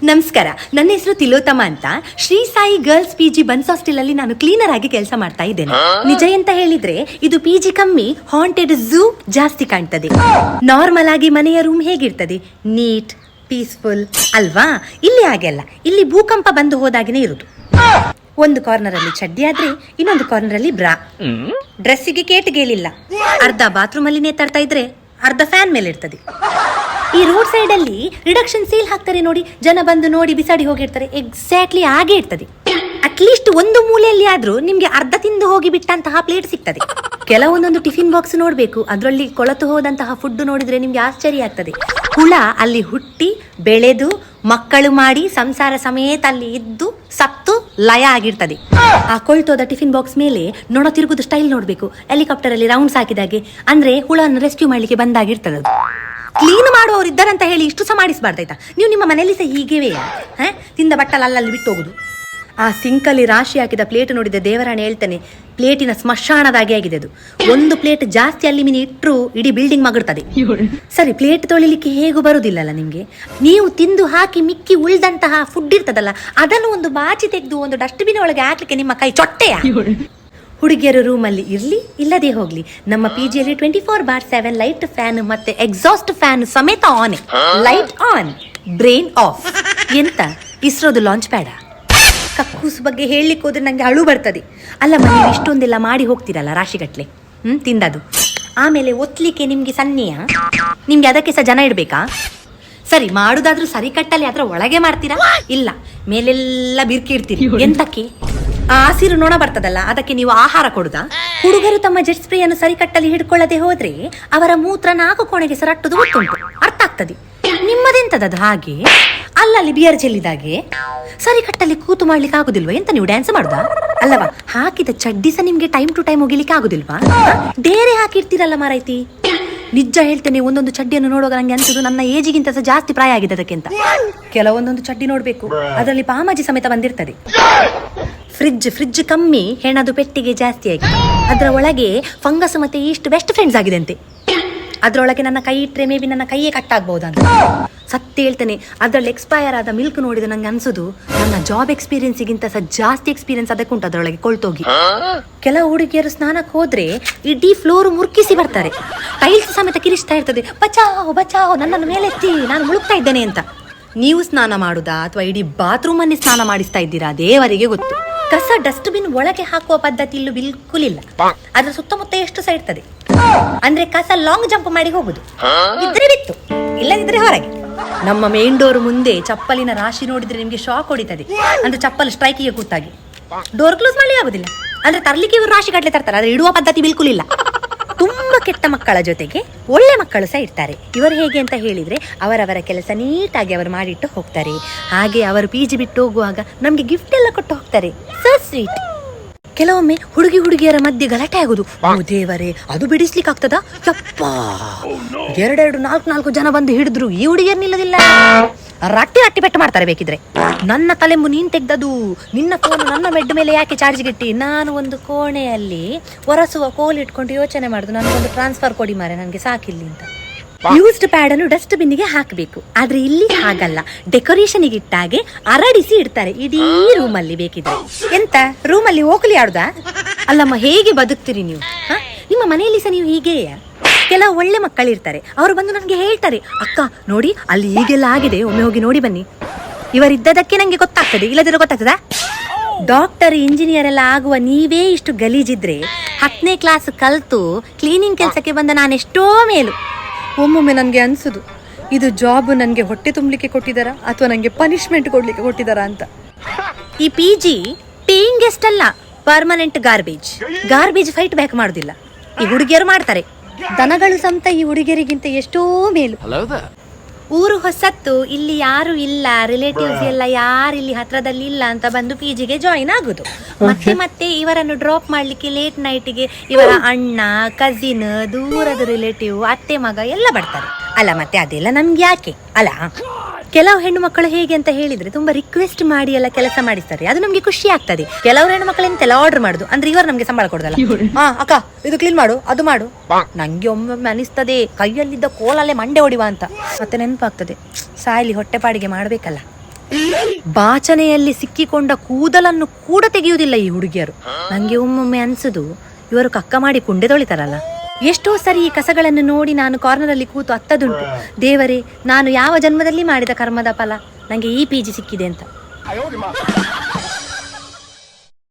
ನಮಸ್ಕಾರ, ನನ್ನ ಹೆಸರು ತಿಲೋತ್ತಮ ಅಂತ. Shri Sai girls PG buns hostel ಅಲ್ಲಿ ನಾನು ಕ್ಲೀನರ್ ಆಗಿ ಕೆಲಸ ಮಾಡ್ತಾ ಇದ್ದೇನೆ. ನಿಜ ಎಂತ ಹೇಳಿದ್ರೆ ಇದು PG ಕಮ್ಮಿ, ಹಾಂಟೆಡ್ ಝೂ ಜಾಸ್ತಿ ಕಾಣ್ತದೆ. ನಾರ್ಮಲ್ ಆಗಿ ಮನೆಯ ರೂಮ್ ಹೇಗಿರ್ತದೆ, ನೀಟ್ ಪೀಸ್ಫುಲ್ ಅಲ್ವಾ? ಇಲ್ಲಿ ಹಾಗೆಲ್ಲ, ಇಲ್ಲಿ ಭೂಕಂಪ ಬಂದು ಹೋದಾಗಿನೇ ಇರುದು. ಒಂದು ಕಾರ್ನರ್ ಅಲ್ಲಿ ಚಡ್ಡಿ ಆದ್ರೆ ಇನ್ನೊಂದು ಕಾರ್ನರ್ ಅಲ್ಲಿ ಬ್ರಾ. ಡ್ರೆಸ್ಸಿಗೆ ಕೇಟಗೇಲಿಲ್ಲ, ಅರ್ಧ ಬಾತ್ರೂಮ್ ಅಲ್ಲಿ ನೇತಾಡ್ತಾ ಇದ್ರೆ ಅರ್ಧ ಫ್ಯಾನ್ ಮೇಲೆ ಇರ್ತದೆ. ಈ ರೋಡ್ ಸೈಡ್ ಅಲ್ಲಿ ರಿಡಕ್ಷನ್ ಸೇಲ್ ಹಾಕ್ತಾರೆ ನೋಡಿ, ಜನ ಬಂದು ನೋಡಿ ಬಿಸಾಡಿ ಹೋಗಿರ್ತಾರೆ. ಎಕ್ಸಾಕ್ಟ್ಲಿ ಹಾಗೆ ಇರ್ತದೆ. ಅಟ್ಲೀಸ್ಟ್ ಒಂದು ಮೂಲೆಯಲ್ಲಿ ಆದ್ರೂ ನಿಮ್ಗೆ ಅರ್ಧ ತಿಂದು ಹೋಗಿ ಬಿಟ್ಟಂತಹ ಪ್ಲೇಟ್ ಸಿಗ್ತದೆ. ಕೆಲವೊಂದೊಂದು ಟಿಫಿನ್ ಬಾಕ್ಸ್ ನೋಡ್ಬೇಕು, ಅದರಲ್ಲಿ ಕೊಳತು ಹೋದಂತಹ ಫುಡ್ ನೋಡಿದ್ರೆ ನಿಮ್ಗೆ ಆಶ್ಚರ್ಯ ಆಗ್ತದೆ. ಹುಳ ಅಲ್ಲಿ ಹುಟ್ಟಿ ಬೆಳೆದು ಮಕ್ಕಳು ಮಾಡಿ ಸಂಸಾರ ಸಮೇತ ಅಲ್ಲಿ ಇದ್ದು ಸತ್ತು ಲಯ ಆಗಿರ್ತದೆ. ಆ ಕೊಳ್ತೋದ ಟಿಫಿನ್ ಬಾಕ್ಸ್ ಮೇಲೆ ನೊಣ ತಿರುಗುದು ಸ್ಟೈಲ್ ನೋಡ್ಬೇಕು, ಹೆಲಿಕಾಪ್ಟರ್ ಅಲ್ಲಿ ರೌಂಡ್ಸ್ ಹಾಕಿದಾಗೆ. ಅಂದ್ರೆ ಹುಳವನ್ನು ರೆಸ್ಕ್ಯೂ ಮಾಡ್ಲಿಕ್ಕೆ ಬಂದಾಗಿರ್ತದೆ. ಕ್ಲೀನ್ ಮಾಡುವವರು ಇದ್ದಾರಂತ ಹೇಳಿ ಇಷ್ಟು ಸಹ ಮಾಡಿಸಬಾರ್ದಾಯ್ತಾ? ನೀವು ನಿಮ್ಮ ಮನೆಯಲ್ಲಿ ಸಹ ಹೀಗೆವೆಯಾ? ತಿಂದ ಬಟ್ಟಲ್ ಅಲ್ಲಲ್ಲಿ ಬಿಟ್ಟು ಹೋಗುದು. ಆ ಸಿಂಕಲ್ಲಿ ರಾಶಿ ಹಾಕಿದ ಪ್ಲೇಟ್ ನೋಡಿದ ದೇವರಾಣೆ ಹೇಳ್ತಾನೆ, ಪ್ಲೇಟಿನ ಸ್ಮಶಾನದಾಗೆ ಆಗಿದೆ ಅದು. ಒಂದು ಪ್ಲೇಟ್ ಜಾಸ್ತಿ ಅಲ್ಲಿ ಮಿನಿ ಇಟ್ಟರು ಇಡೀ ಬಿಲ್ಡಿಂಗ್ ಮಗುಡ್ತದೆ. ಸರಿ, ಪ್ಲೇಟ್ ತೊಳಿಲಿಕ್ಕೆ ಹೇಗೂ ಬರುದಿಲ್ಲಲ್ಲ ನಿಮ್ಗೆ. ನೀವು ತಿಂದು ಹಾಕಿ ಮಿಕ್ಕಿ ಉಳಿದಂತಹ ಫುಡ್ ಇರ್ತದಲ್ಲ, ಅದನ್ನು ಒಂದು ಬಾಚಿ ತೆಗೆದು ಒಂದು ಡಸ್ಟ್ಬಿನ್ ಒಳಗೆ ಹಾಕ್ಲಿಕ್ಕೆ ನಿಮ್ಮ ಕೈ ಚೊಟ್ಟೆಯ? ಹುಡುಗಿಯರು ರೂಮಲ್ಲಿ ಇರ್ಲಿ ಇಲ್ಲದೆ ಹೋಗ್ಲಿ, ನಮ್ಮ PGಯಲ್ಲಿ 24/7 ಲೈಟ್ ಫ್ಯಾನ್ ಮತ್ತೆ ಎಕ್ಸಾಸ್ಟ್ ಫ್ಯಾನ್ ಸಮೇತ on. Light on, brain of. ಎಂತ ಇಸ್ರೋದು ಲಾಂಚ್ ಪ್ಯಾಡ? ಕಕ್ಕೂಸ್ ಬಗ್ಗೆ ಹೇಳಲಿಕ್ಕೆ ಹೋದ್ರೆ ನಂಗೆ ಅಳು ಬರ್ತದೆ. ಅಲ್ಲ, ನೀವು ಇಷ್ಟೊಂದೆಲ್ಲ ಮಾಡಿ ಹೋಗ್ತೀರಲ್ಲ ರಾಶಿಗಟ್ಲೆ, ತಿಂದದು. ಆಮೇಲೆ ಒತ್ಲಿಕ್ಕೆ ನಿಮ್ಗೆ ಸನ್ನೆಯ, ನಿಮ್ಗೆ ಅದಕ್ಕೆ ಸಹ ಜನ ಇಡ್ಬೇಕಾ? ಸರಿ, ಮಾಡುದಾದ್ರೂ ಸರಿ ಕಟ್ಟಲ್ಲಿ ಅದ್ರ ಒಳಗೆ ಮಾಡ್ತೀರಾ? ಇಲ್ಲ, ಮೇಲೆಲ್ಲ ಬಿರ್ಕಿ ಇಡ್ತೀರಿ. ಎಂತಕ್ಕೆ? ಆ ಹಸಿರು ನೊಣ ಬರ್ತದಲ್ಲ, ಅದಕ್ಕೆ ನೀವು ಆಹಾರ ಕೊಡುದಾ? ಹುಡುಗರು ತಮ್ಮ ಜೆಟ್ ಸ್ಪ್ರೇಯನ್ನು ಸರಿ ಕಟ್ಟಲ್ಲಿ ಹಿಡ್ಕೊಳ್ಳದೆ ಹೋದ್ರೆ ಅವರ ಮೂತ್ರ 4 ಕೋಣೆಗೆ ಸರಟ್ಟುದು ಗೊತ್ತುಂಟು, ಅರ್ಥ ಆಗ್ತದೆ. ನಿಮ್ಮದೆಂತದದು ಹಾಗೆ? ಅಲ್ಲಲ್ಲಿ ಬಿಯರ್ ಚೆಲ್ಲಿದಾಗೆ ಸರಿ ಕಟ್ಟಲ್ಲಿ ಕೂತು ಮಾಡ್ಲಿಕ್ಕೆ ಆಗುದಿಲ್ವಾ? ಎಂತ ನೀವು ಡ್ಯಾನ್ಸ್ ಮಾಡುದಾ? ಅಲ್ಲವಾ, ಹಾಕಿದ ಚಡ್ಡಿ ಸಹ ನಿಮ್ಗೆ ಟೈಮ್ ಟು ಟೈಮ್ ಹೋಗಿಲಿಕ್ಕೆ ಆಗುದಿಲ್ವಾ? ಡೇರೆ ಹಾಕಿರ್ತೀರಲ್ಲ ಮಾರೈತಿ. ನಿಜ ಹೇಳ್ತೇನೆ, ಒಂದೊಂದು ಚಡ್ಡಿಯನ್ನು ನೋಡುವಾಗ ನಂಗೆ ಅನ್ಸುದು ನನ್ನ ಏಜಿಗಿಂತ ಸಹ ಜಾಸ್ತಿ ಪ್ರಾಯ ಆಗಿದೆ ಅದಕ್ಕೆ ಅಂತ. ಕೆಲವೊಂದೊಂದು ಚಡ್ಡಿ ನೋಡ್ಬೇಕು, ಅದರಲ್ಲಿ ಪಾಮಾಜಿ ಸಮೇತ ಬಂದಿರ್ತದೆ. ಫ್ರಿಡ್ಜ್ ಕಮ್ಮಿ, ಹೆಣದು ಪೆಟ್ಟಿಗೆ ಜಾಸ್ತಿ ಆಗಿ ಅದರ ಒಳಗೆ ಫಂಗಸ್ ಮತ್ತೆ ಈಸ್ಟ್ ಬೆಸ್ಟ್ ಫ್ರೆಂಡ್ಸ್ ಆಗಿದೆ ಅಂತೆ. ಅದ್ರೊಳಗೆ ನನ್ನ ಕೈ ಇಟ್ಟರೆ ಮೇ ಬಿ ನನ್ನ ಕೈಯೇ ಕಟ್ಟಾಗ್ಬಹುದಂತ. ಸತ್ಯ ಹೇಳ್ತೇನೆ, ಅದ್ರಲ್ಲಿ ಎಕ್ಸ್ಪೈರ್ ಆದ ಮಿಲ್ಕ್ ನೋಡಿದ್ರೆ ನಂಗೆ ಅನ್ಸುದು ನನ್ನ ಜಾಬ್ ಎಕ್ಸ್ಪೀರಿಯನ್ಸ್ಗಿಂತ ಸಹ ಜಾಸ್ತಿ ಎಕ್ಸ್ಪೀರಿಯನ್ಸ್ ಅದಕ್ಕೆ ಉಂಟು ಅದರೊಳಗೆ ಕೊಳ್ತೋಗಿ. ಕೆಲವು ಹುಡುಗಿಯರು ಸ್ನಾನಕ್ಕೆ ಹೋದ್ರೆ ಇಡೀ ಫ್ಲೋರ್ ಮುರ್ಕಿಸಿ ಬರ್ತಾರೆ, ಟೈಲ್ಸ್ ಸಮೇತ ಕಿರಿಸ್ತಾ ಇರ್ತದೆ, ಬಚಾವ್ ಬಚಾವ್ ನನ್ನನ್ನು ಮೇಲೆತ್ತಿ ನಾನು ಮುಳುಗ್ತಾ ಇದ್ದೇನೆ ಅಂತ. ನೀವು ಸ್ನಾನ ಮಾಡುದಾ ಅಥವಾ ಇಡೀ ಬಾತ್ರೂಮ್ ಅನ್ನೇ ಸ್ನಾನ ಮಾಡಿಸ್ತಾ ಇದ್ದೀರಾ? ದೇವರಿಗೆ ಗೊತ್ತು. ಕಸ ಡಸ್ಟ್ಬಿನ್ ಒಳಗೆ ಹಾಕುವ ಪದ್ಧತಿ ಇಲ್ಲೂ ಬಿಲ್ಕುಲ್ ಇಲ್ಲ. ಅದ್ರ ಸುತ್ತಮುತ್ತ ಎಷ್ಟು ಸಹ ಇರ್ತದೆ. ಅಂದ್ರೆ ಕಸ ಲಾಂಗ್ ಜಂಪ್ ಮಾಡಿ ಹೋಗುದು, ಇದ್ರೆ ಬಿತ್ತು, ಇಲ್ಲದಿದ್ರೆ ಹೊರಗೆ. ನಮ್ಮ ಮೇನ್ ಡೋರ್ ಮುಂದೆ ಚಪ್ಪಲಿನ ರಾಶಿ ನೋಡಿದ್ರೆ ನಿಮ್ಗೆ ಶಾಕ್ ಹೊಡಿತದೆ. ಅಂದ್ರೆ ಚಪ್ಪಲ್ ಸ್ಟ್ರೈಕಿಗೆ ಕೂತಾಗಿ ಡೋರ್ ಕ್ಲೋಸ್ ಮಾಡಿ ಆಗುದಿಲ್ಲ. ಅಂದ್ರೆ ತರ್ಲಿಕ್ಕೆ ಇವರು ರಾಶಿ ಗಟ್ಲೆ ತರ್ತಾರೆ, ಆದ್ರೆ ಇಡುವ ಪದ್ಧತಿ ಬಿಲ್ಕುಲ್ ಇಲ್ಲ. ತುಂಬಾ ಕೆಟ್ಟ ಮಕ್ಕಳ ಜೊತೆಗೆ ಒಳ್ಳೆ ಮಕ್ಕಳು ಸಹ ಇರ್ತಾರೆ. ಇವರು ಹೇಗೆ ಅಂತ ಹೇಳಿದ್ರೆ, ಅವರವರ ಕೆಲಸ ನೀಟಾಗಿ ಅವರು ಮಾಡಿಟ್ಟು ಹೋಗ್ತಾರೆ. ಹಾಗೆ ಅವರು PG ಬಿಟ್ಟು ಹೋಗುವಾಗ ನಮ್ಗೆ ಗಿಫ್ಟ್ ಎಲ್ಲ ಕೊಟ್ಟು ಹೋಗ್ತಾರೆ. So sweet. ಕೆಲವೊಮ್ಮೆ ಹುಡುಗಿಯರ ಮಧ್ಯೆ ಗಲಾಟೆ ಆಗುದು. ಓ ದೇವರೇ, ಅದು ಬಿಡಿಸ್ಲಿಕ್ಕೆ ಆಗ್ತದಾ? ಯಪ್ಪ, 2-4 ಜನ ಬಂದು ಹಿಡಿದ್ರು ಈ ಹುಡುಗಿಯರ್ ನಿಲ್ಲದಿಲ್ಲ. ರಟ್ಟಿ ಪೆಟ್ಟು ಮಾಡ್ತಾರೆ. ಬೇಕಿದ್ರೆ ನನ್ನ ತಲೆಂಬು ನೀನ್ ತೆಗ್ದದು, ನಿನ್ನ ಫೋನ್ ನನ್ನ ಬೆಡ್ ಮೇಲೆ ಯಾಕೆ ಚಾರ್ಜ್ಗೆ ಇಟ್ಟಿ? ನಾನು ಒಂದು ಕೋಣೆಯಲ್ಲಿ ಒರೆಸುವ ಕೋಲ್ ಇಟ್ಕೊಂಡು ಯೋಚನೆ ಮಾಡುದು, ನನಗೊಂದು ಟ್ರಾನ್ಸ್ಫರ್ ಕೊಡಿ ಮಾರೆ, ನನಗೆ ಸಾಕಿಲ್ಲಿ ಅಂತ. ಯೂಸ್ಡ್ ಪ್ಯಾಡ್ ಅನ್ನು ಡಸ್ಟ್ ಬಿನ್ನಿಗೆ ಹಾಕಬೇಕು, ಆದ್ರೆ ಇಲ್ಲಿ ಹಾಗಲ್ಲ. ಡೆಕೋರೇಷನ್ಗೆ ಇಟ್ಟಾಗೆ ಅರಡಿಸಿ ಇಡ್ತಾರೆ ಇಡೀ ರೂಮಲ್ಲಿ. ಬೇಕಿದ್ರೆ ಎಂತ ರೂಮಲ್ಲಿ ಓಕಲಿ ಆಡುದಾ? ಅಲ್ಲಮ್ಮ, ಹೇಗೆ ಬದುಕ್ತೀರಿ ನೀವು? ನಿಮ್ಮ ಮನೆಯಲ್ಲಿ ಸಹ ನೀವು ಹೀಗೆಯೇ? ಕೆಲವು ಒಳ್ಳೆ ಮಕ್ಕಳಿರ್ತಾರೆ, ಅವರು ಬಂದು ನನಗೆ ಹೇಳ್ತಾರೆ, ಅಕ್ಕ ನೋಡಿ ಅಲ್ಲಿ ಹೀಗೆಲ್ಲ ಆಗಿದೆ, ಒಮ್ಮೆ ಹೋಗಿ ನೋಡಿ ಬನ್ನಿ. ಇವರಿದ್ದದಕ್ಕೆ ನಂಗೆ ಗೊತ್ತಾಗ್ತದೆ, ಇಲ್ಲದಿರೋ ಗೊತ್ತಾಗ್ತದಾ? ಡಾಕ್ಟರ್ ಇಂಜಿನಿಯರ್ ಎಲ್ಲ ಆಗುವ ನೀವೇ ಇಷ್ಟು ಗಲೀಜಿದ್ರೆ 10ನೇ ಕ್ಲಾಸ್ ಕಲ್ತು ಕ್ಲೀನಿಂಗ್ ಕೆಲಸಕ್ಕೆ ಬಂದ ನಾನೆಷ್ಟೋ ಮೇಲು. ಒಮ್ಮೊಮ್ಮೆ ನನಗೆ ಅನ್ಸುದು, ಇದು ಜಾಬ್ ನನಗೆ ಹೊಟ್ಟೆ ತುಂಬಲಿಕ್ಕೆ ಕೊಟ್ಟಿದಾರ ಅಥವಾ ನನಗೆ ಪನಿಷ್ಮೆಂಟ್ ಕೊಡ್ಲಿಕ್ಕೆ ಕೊಟ್ಟಿದಾರ ಅಂತ. ಈ PG ಪೇಯಿಂಗ್ ಗೆಸ್ಟ್ ಅಲ್ಲ, ಪರ್ಮನೆಂಟ್ ಗಾರ್ಬೇಜ್ ಫೈಟ್ ಬ್ಯಾಕ್ ಮಾಡುದಿಲ್ಲ. ಈ ಹುಡುಗಿಯರು ಮಾಡ್ತಾರೆ. ದನಗಳು ಸಂತ ಈ ಹುಡುಗಿಯರಿಗಿಂತ ಎಷ್ಟೋ ಮೇಲು. ಊರು ಹೊಸತ್ತು, ಇಲ್ಲಿ ಯಾರು ಇಲ್ಲ, ರಿಲೇಟಿವ್ಸ್ ಎಲ್ಲ ಯಾರು ಇಲ್ಲಿ ಹತ್ರದಲ್ಲಿ ಇಲ್ಲ ಅಂತ ಬಂದು PGಗೆ ಜಾಯಿನ್ ಆಗುದು. ಮತ್ತೆ ಇವರನ್ನು ಡ್ರಾಪ್ ಮಾಡ್ಲಿಕ್ಕೆ ಲೇಟ್ ನೈಟ್ಗೆ ಇವರ ಅಣ್ಣ, ಕಸಿನ್, ದೂರದ ರಿಲೇಟಿವ್, ಅತ್ತೆ ಮಗ ಎಲ್ಲ ಬರ್ತಾರೆ. ಅಲ್ಲ, ಮತ್ತೆ ಅದೆಲ್ಲ ನಮ್ಗೆ ಯಾಕೆ ಅಲ್ಲ? ಕೆಲವು ಹೆಣ್ಣು ಮಕ್ಕಳು ಹೇಗೆ ಅಂತ ಹೇಳಿದ್ರೆ ತುಂಬಾ ರಿಕ್ವೆಸ್ಟ್ ಮಾಡಿ ಎಲ್ಲ ಕೆಲಸ ಮಾಡಿಸ್ತಾರೆ, ಅದು ನಮ್ಗೆ ಖುಷಿ ಆಗ್ತದೆ. ಕೆಲವರು ಹೆಣ್ಣು ಮಕ್ಕಳು ಎಂತೆಲ್ಲ ಆರ್ಡರ್ ಮಾಡುದು, ಅಂದ್ರೆ ಇವರು ನಮ್ಗೆ ಸಂಬಳ ಕೊಡುದಲ್ಲ. ಅಕ್ಕ ಇದು ಕ್ಲೀನ್ ಮಾಡು, ಅದು ಮಾಡು. ನಂಗೆ ಒಮ್ಮೊಮ್ಮೆ ಅನಿಸ್ತದೆ ಕೈಯಲ್ಲಿದ್ದ ಕೋಲಲ್ಲೇ ಮಂಡೆ ಹೊಡಿವಾ ಅಂತ. ಮತ್ತೆ ನೆನಪಾಗ್ತದೆ, ಸಾಯ್ಲಿ ಹೊಟ್ಟೆಪಾಡಿಗೆ ಮಾಡ್ಬೇಕಲ್ಲ. ಬಾಚನೆಯಲ್ಲಿ ಸಿಕ್ಕಿಕೊಂಡ ಕೂದಲನ್ನು ಕೂಡ ತೆಗೆಯುವುದಿಲ್ಲ ಈ ಹುಡುಗಿಯರು. ನಂಗೆ ಒಮ್ಮೊಮ್ಮೆ ಅನ್ಸುದು ಇವರು ಕಕ್ಕ ಮಾಡಿ ಕುಂಡೆ ತೊಳಿತಾರಲ್ಲ. ಎಷ್ಟೋ ಸರಿ ಈ ಕಸಗಳನ್ನು ನೋಡಿ ನಾನು ಕಾರ್ನರ್ ಅಲ್ಲಿ ಕೂತು ಅತ್ತದುಂಟು, ದೇವರೇ ನಾನು ಯಾವ ಜನ್ಮದಲ್ಲಿ ಮಾಡಿದ ಕರ್ಮದ ಫಲ ನಂಗೆ ಈ PG ಸಿಕ್ಕಿದೆ ಅಂತ.